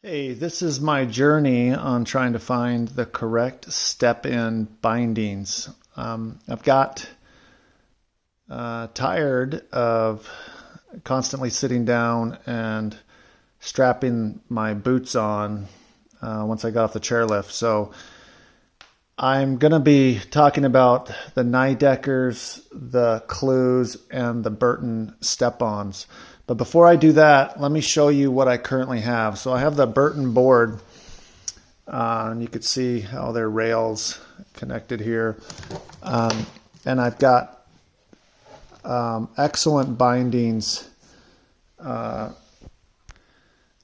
Hey, this is my journey on trying to find the correct step-in bindings. I've got tired of constantly sitting down and strapping my boots on once I got off the chairlift. So I'm going to be talking about the NiDeckers, the Clews, and the Burton step-ons. But before I do that, let me show you what I currently have. So I have the Burton board, and you can see how their rails connected here. And I've got excellent bindings.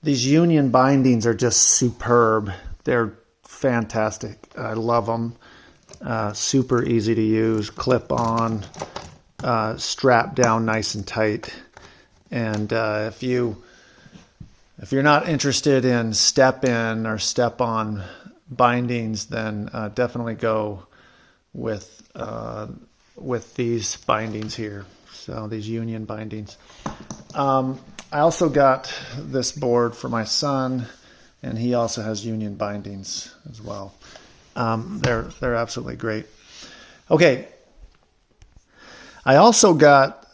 These union bindings are just superb. They're fantastic. I love them. Super easy to use, clip on, strap down nice and tight. And if you're not interested in step-in or step-on bindings, then definitely go with these bindings here. So these union bindings. I also got this board for my son, and he also has union bindings as well. They're absolutely great. Okay. I also got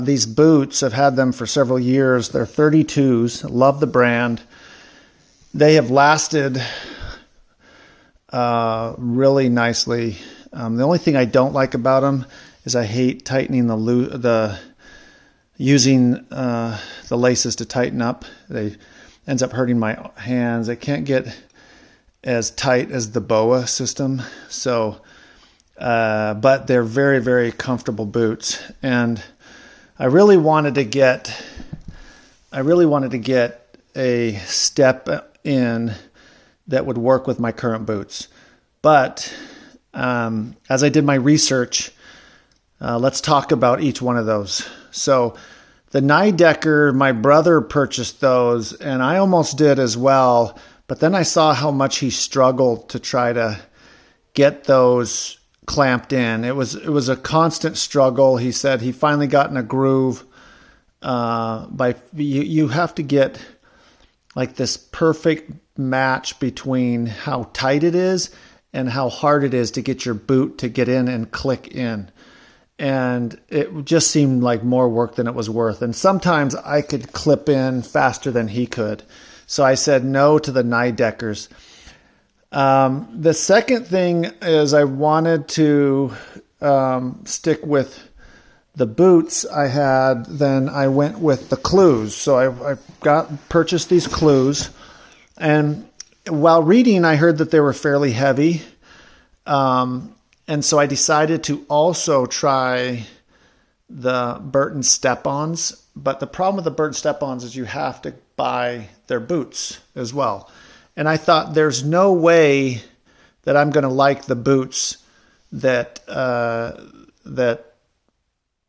these boots. I've had them for several years. They're 32s. Love the brand. They have lasted really nicely. The only thing I don't like about them is I hate tightening using the laces to tighten up. They ends up hurting my hands. I can't get as tight as the BOA system. So, but they're very, very comfortable boots. And I really wanted to get a step in that would work with my current boots. But as I did my research, let's talk about each one of those. So the NiDecker, my brother purchased those, and I almost did as well. But then I saw how much he struggled to try to get those clamped in. It was a constant struggle. He said he finally got in a groove. You have to get like this perfect match between how tight it is and how hard it is to get your boot to get in and click in. And it just seemed like more work than it was worth. And sometimes I could clip in faster than he could. So I said no to the NiDeckers. The second thing is I wanted to stick with the boots I had. Then I went with the Clews. So I purchased these Clews, and while reading, I heard that they were fairly heavy, and so I decided to also try the Burton step-ons. But the problem with the Burton step-ons is you have to buy their boots as well. And I thought there's no way that I'm going to like the boots that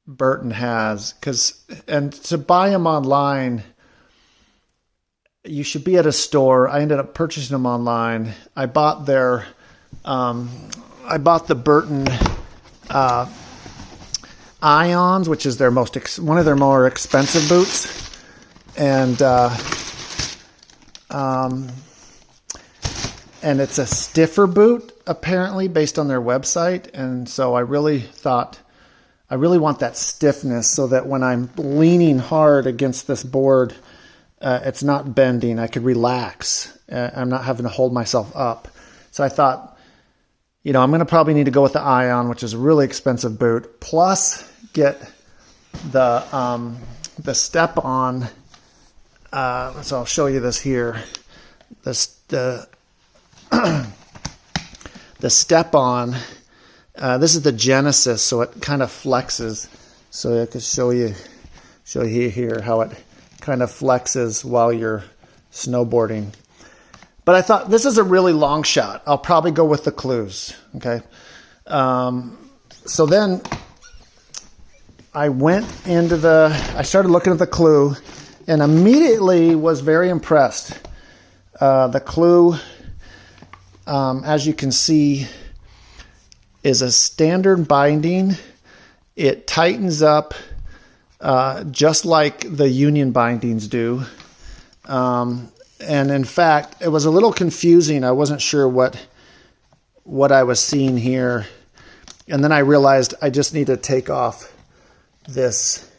Burton has, and to buy them online, you should be at a store. I ended up purchasing them online. I bought the Burton Ions, which is one of their more expensive boots, and it's a stiffer boot, apparently, based on their website. And so I really thought, I really want that stiffness so that when I'm leaning hard against this board, it's not bending. I could relax. I'm not having to hold myself up. So I thought, I'm going to probably need to go with the Ion, which is a really expensive boot, plus get the step-on. So I'll show you this here. The step-on, this is the Genesis, so it kind of flexes. So I could show you here how it kind of flexes while you're snowboarding. But I thought this is a really long shot. I'll probably go with the Clews. Okay. So then I started looking at the Clew, and immediately was very impressed. The Clew, as you can see, is a standard binding. It tightens up just like the union bindings do. And in fact, it was a little confusing. I wasn't sure what I was seeing here. And then I realized I just need to take off this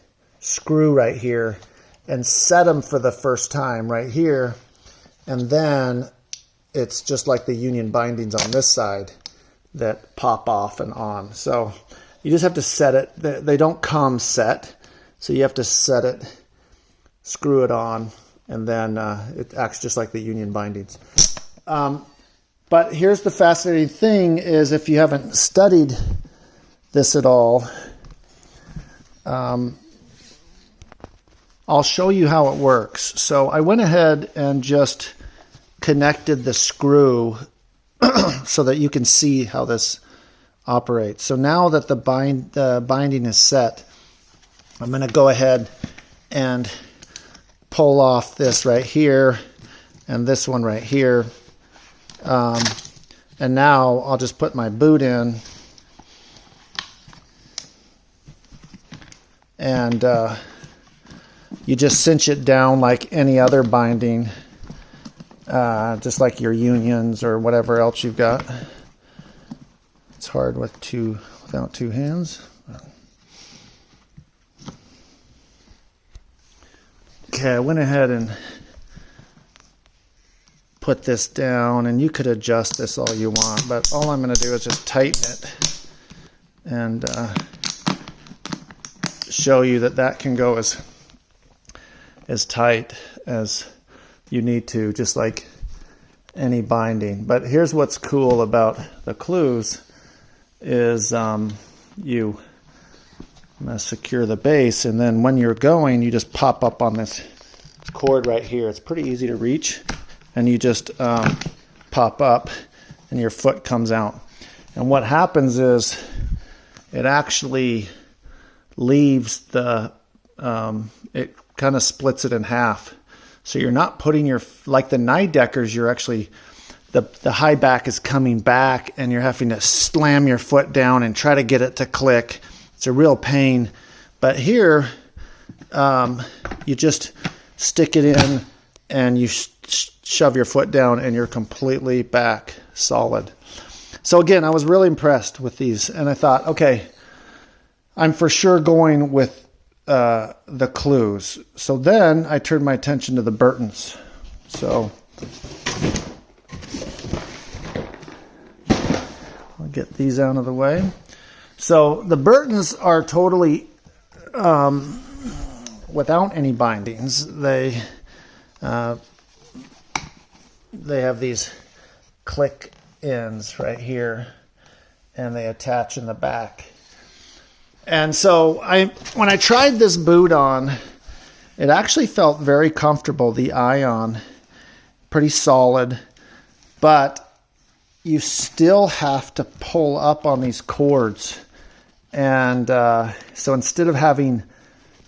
screw right here and set them for the first time right here. And then it's just like the union bindings on this side that pop off and on. So you just have to set it. They don't come set. So you have to set it, screw it on, and then it acts just like the union bindings. But here's the fascinating thing is if you haven't studied this at all, I'll show you how it works. So I went ahead and just connected the screw so that you can see how this operates. So now that the binding is set, I'm going to go ahead and pull off this right here and this one right here. And now I'll just put my boot in and you just cinch it down like any other binding, just like your unions or whatever else you've got. It's hard without two hands. Okay, I went ahead and put this down, and you could adjust this all you want, but all I'm going to do is just tighten it and show you that can go as tight as you need to, just like any binding. But here's what's cool about the Clews is you secure the base, and then when you're going, you just pop up on this cord right here. It's pretty easy to reach, and you just pop up and your foot comes out. And what happens is it actually leaves the it kind of splits it in half. So you're not putting like the NiDeckers, you're actually the high back is coming back and you're having to slam your foot down and try to get it to click. It's a real pain. But here you just stick it in and you shove your foot down and you're completely back solid. So again, I was really impressed with these, and I thought, okay, I'm for sure going with the Clews. So then I turned my attention to the Burtons. So I'll get these out of the way. So the Burtons are totally without any bindings. They have these click ends right here, and they attach in the back. And so when I tried this boot on, it actually felt very comfortable. The ion, pretty solid, but you still have to pull up on these cords. And so instead of having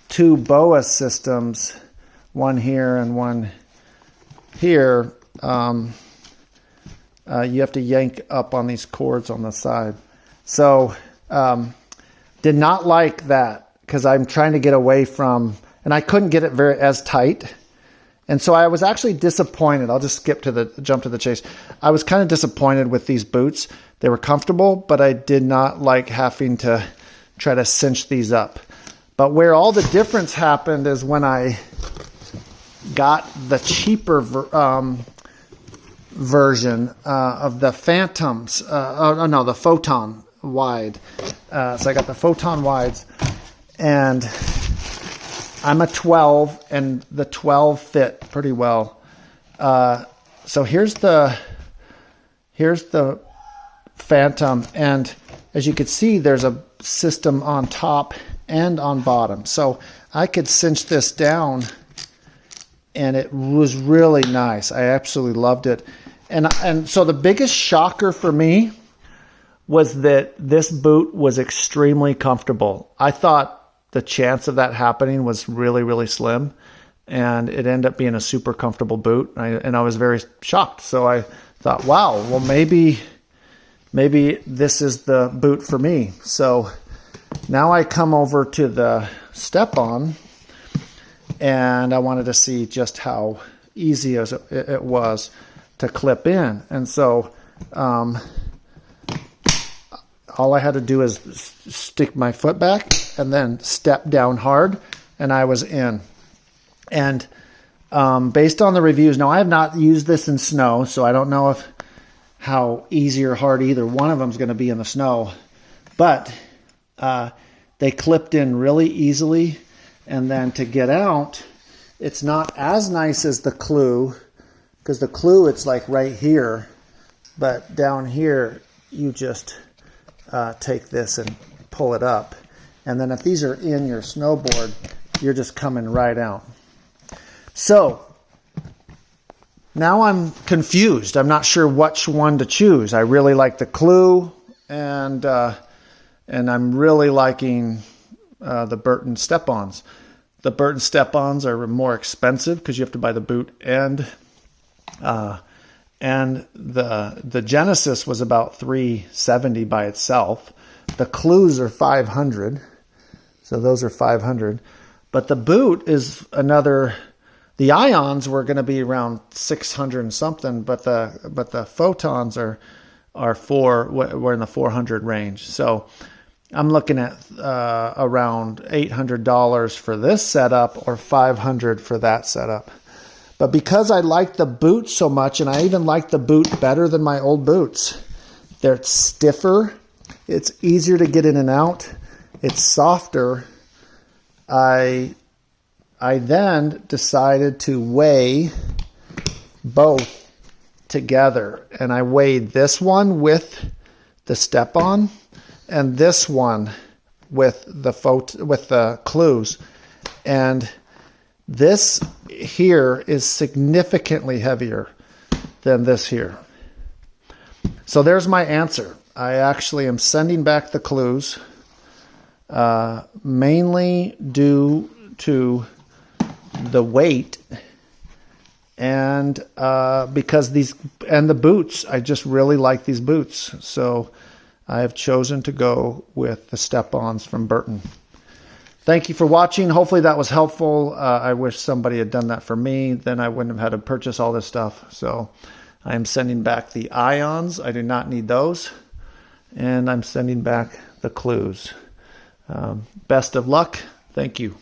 two BOA systems, one here and one here, you have to yank up on these cords on the side. So did not like that, because I'm trying to get away from, and I couldn't get it as tight. And so I was actually disappointed. I'll just jump to the chase. I was kind of disappointed with these boots. They were comfortable, but I did not like having to try to cinch these up. But where all the difference happened is when I got the cheaper version of the Phantoms. The Photon wide. So I got the Photon wides, and I'm a 12, and the 12 fit pretty well. So here's the Phantom, and as you can see, there's a system on top and on bottom. So I could cinch this down, and it was really nice. I absolutely loved it. And so the biggest shocker for me was that this boot was extremely comfortable. I thought the chance of that happening was really, really slim, and it ended up being a super comfortable boot. And I was very shocked. So I thought, wow, well, maybe this is the boot for me. So now I come over to the Step-On, and I wanted to see just how easy as it was to clip in. And so all I had to do is stick my foot back and then step down hard, and I was in. And based on the reviews, now I have not used this in snow, so I don't know how easy or hard either one of them is going to be in the snow. But they clipped in really easily, and then to get out, it's not as nice as the Clew, because the Clew, it's like right here, but down here you just take this and pull it up, and then if these are in your snowboard, you're just coming right out. So now I'm confused. I'm not sure which one to choose. I really like the Clew, and I'm really liking the Burton step-ons. The Burton step-ons are more expensive because you have to buy the boot, and the Genesis was about $370 by itself. The Clews are $500, so those are $500. But the boot is another. The Ions were going to be around $600 and something, but the Photons we're in the $400 range. So I'm looking at around $800 for this setup, or $500 for that setup. But because I like the boot so much, and I even like the boot better than my old boots, they're stiffer, it's easier to get in and out, it's softer. I then decided to weigh both together, and I weighed this one with the step-on and this one with the Clews, and this here is significantly heavier than this here. So there's my answer. I actually am sending back the Clews, mainly due to the weight, and because the boots, I just really like these boots. So I have chosen to go with the step-ons from Burton. Thank you for watching. Hopefully that was helpful. I wish somebody had done that for me. Then I wouldn't have had to purchase all this stuff. So I am sending back the Ions. I do not need those. And I'm sending back the Clews. Best of luck. Thank you.